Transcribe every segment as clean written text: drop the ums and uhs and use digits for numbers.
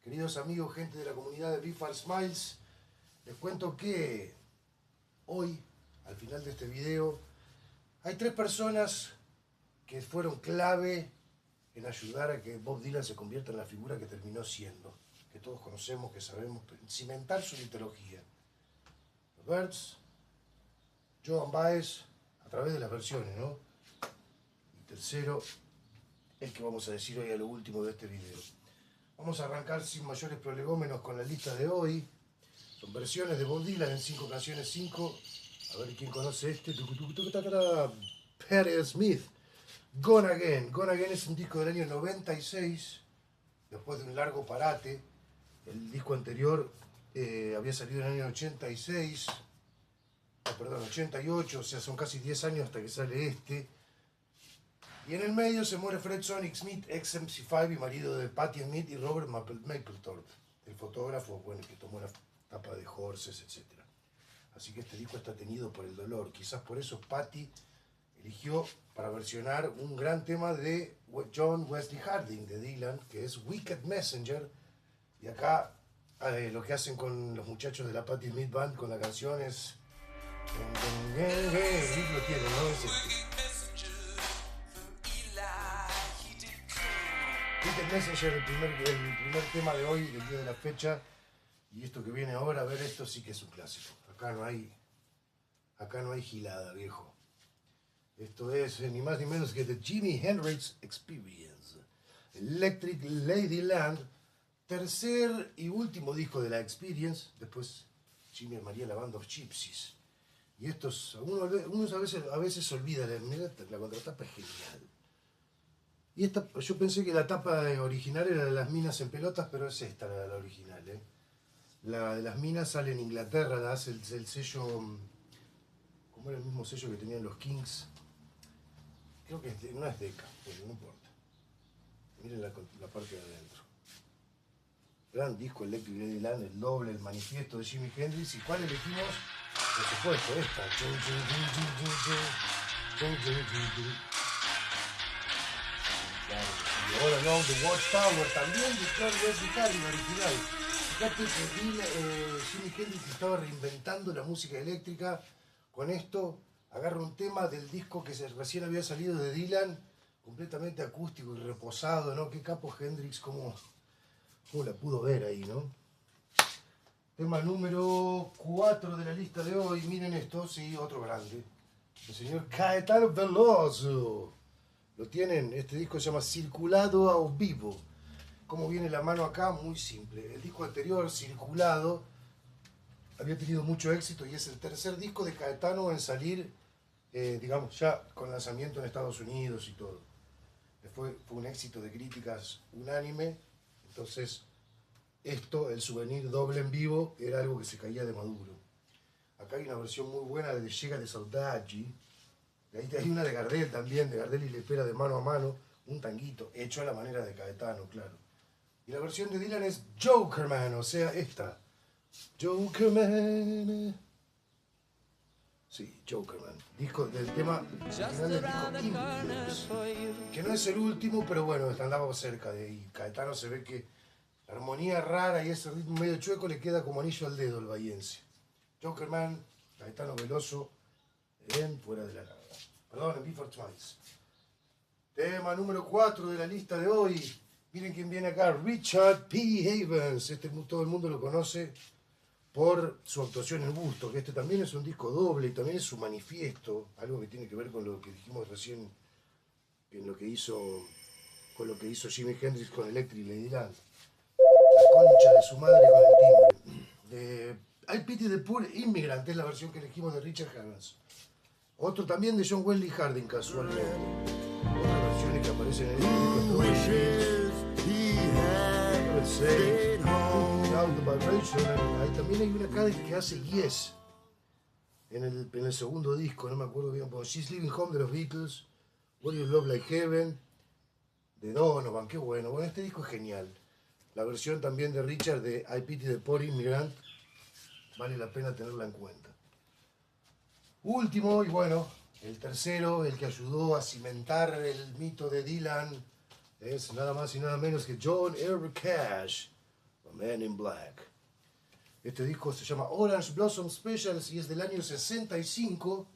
Queridos amigos, gente de la comunidad de Beef Smiles, les cuento que hoy, al final de este video, hay 3 personas que fueron clave en ayudar a que Bob Dylan se convierta en la figura que terminó siendo, que todos conocemos, que sabemos, cimentar su mitología. Los Byrds, Joan Baez, a través de las versiones, ¿no? Y tercero, el que vamos a decir hoy a lo último de este video. Vamos a arrancar sin mayores prolegómenos con la lista de hoy. Son versiones de Bob Dylan en 5 canciones, 5. A ver quién conoce este. Patti Smith, Gone Again. Gone Again es un disco del año 96, después de un largo parate. El disco anterior había salido en el año 86, perdón, 88, o sea, son casi 10 años hasta que sale este. Y en el medio se muere Fred Sonic Smith, ex MC5 y marido de Patti Smith y Robert Mapplethorpe, el fotógrafo, bueno, que tomó la tapa de Horses, etc. Así que este disco está teñido por el dolor. Quizás por eso Patti eligió para versionar un gran tema de John Wesley Harding, de Dylan, que es Wicked Messenger. Y acá lo que hacen con los muchachos de la Patti Smith Band con la canción es... lo tiene, ¿no? Es este. Wicked Messenger, el primer tema de hoy, del día de la fecha. Y esto que viene ahora, a ver, esto sí que es un clásico. Acá no hay gilada, viejo. Esto es ni más ni menos que The Jimi Hendrix Experience. Electric Ladyland, tercer y último disco de la Experience. Después Jimi armaría la Band of Gypsies. Y estos, unos a veces se olvida, la contratapa es genial. Y esta, yo pensé que la tapa original era de Las Minas en Pelotas, pero es esta la original, ¿eh? La de Las Minas sale en Inglaterra, la hace el sello, como era el mismo sello que tenían los Kings. Creo que no es Decca, pero no importa. Miren la parte de adentro. Gran disco Electric Ladyland, el doble, el manifiesto de Jimi Hendrix. ¿Y cuál elegimos? Por supuesto, esta. Y ahora Along the Watchtower, también de John Wesley Harding, original. Fíjate que Jimi Hendrix estaba reinventando la música eléctrica. Con esto agarra un tema del disco que recién había salido de Dylan, completamente acústico y reposado, ¿no? Qué capo Hendrix, cómo la pudo ver ahí, ¿no? Tema número 4 de la lista de hoy, miren esto, sí, otro grande. El señor Caetano Veloso. Lo tienen, este disco se llama Circulado a Vivo. ¿Cómo viene la mano acá? Muy simple. El disco anterior, Circulado, había tenido mucho éxito y es el tercer disco de Caetano en salir, digamos, ya con lanzamiento en Estados Unidos y todo. Fue un éxito de críticas unánime. Entonces, esto, el souvenir doble en vivo, era algo que se caía de maduro. Acá hay una versión muy buena de Llega de Saudade. Ahí hay una de Gardel también, de Gardel y Lepera, de Mano a Mano, un tanguito, hecho a la manera de Caetano, claro. Y la versión de Dylan es Jokerman, o sea, esta. Jokerman. Sí, Jokerman. Disco del tema original del disco Influence, que no es el último, pero bueno, andaba cerca de ahí. Caetano se ve que la armonía rara y ese ritmo medio chueco le queda como anillo al dedo al bahiense. Jokerman, Caetano Veloso, en Fuera de la Nada. Perdón, en Beef Smiles. Tema número 4 de la lista de hoy. Miren quién viene acá, Richard P. Havens. Todo el mundo lo conoce por su actuación en Busto, que este también es un disco doble y también es su manifiesto, algo que tiene que ver con lo que dijimos recién, con lo que hizo Jimi Hendrix con Electric Ladyland. La concha de su madre con el timbre. I Pity the Poor Immigrant es la versión que elegimos de Richard Havens. Otro también de John Wesley Harding, casualmente. Otras versiones que aparecen en el disco. Ahí también hay una acá que hace Yes. En el segundo disco, no me acuerdo bien. She's Living Home de los Beatles. What You Love Like Heaven de Donovan, qué bueno. Bueno, este disco es genial. La versión también de Richard de I Pity the Poor Immigrant vale la pena tenerla en cuenta. Último, y bueno, el tercero, el que ayudó a cimentar el mito de Dylan, es nada más y nada menos que John R. Cash. Man in Black. Este disco se llama Orange Blossom Specials y es del año 65.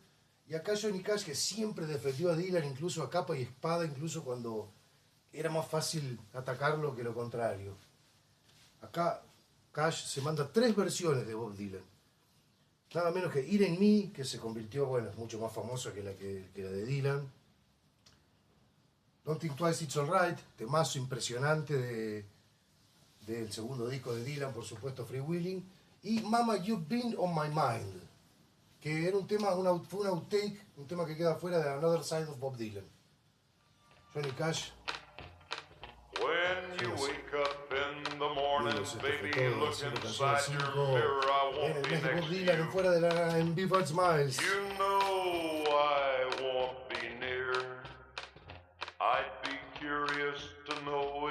Y acá Johnny Cash, que siempre defendió a Dylan, incluso a capa y espada, incluso cuando era más fácil atacarlo que lo contrario. Acá Cash se manda 3 versiones de Bob Dylan. Nada menos que It Ain't Me, que se convirtió, bueno, es mucho más famosa que la de Dylan. Don't Think Twice, It's Alright, temazo impresionante del segundo disco de Dylan, por supuesto, Free Willing. Y Mama, You've Been on My Mind, que era un tema, fue un outtake, un tema que queda fuera de Another Side of Bob Dylan. Johnny Cash. When you wake up in the morning, baby, look inside your mirror, I won't be next to you. Fuera de la en Vivid Smiles. You know I won't be near. I'd be curious to know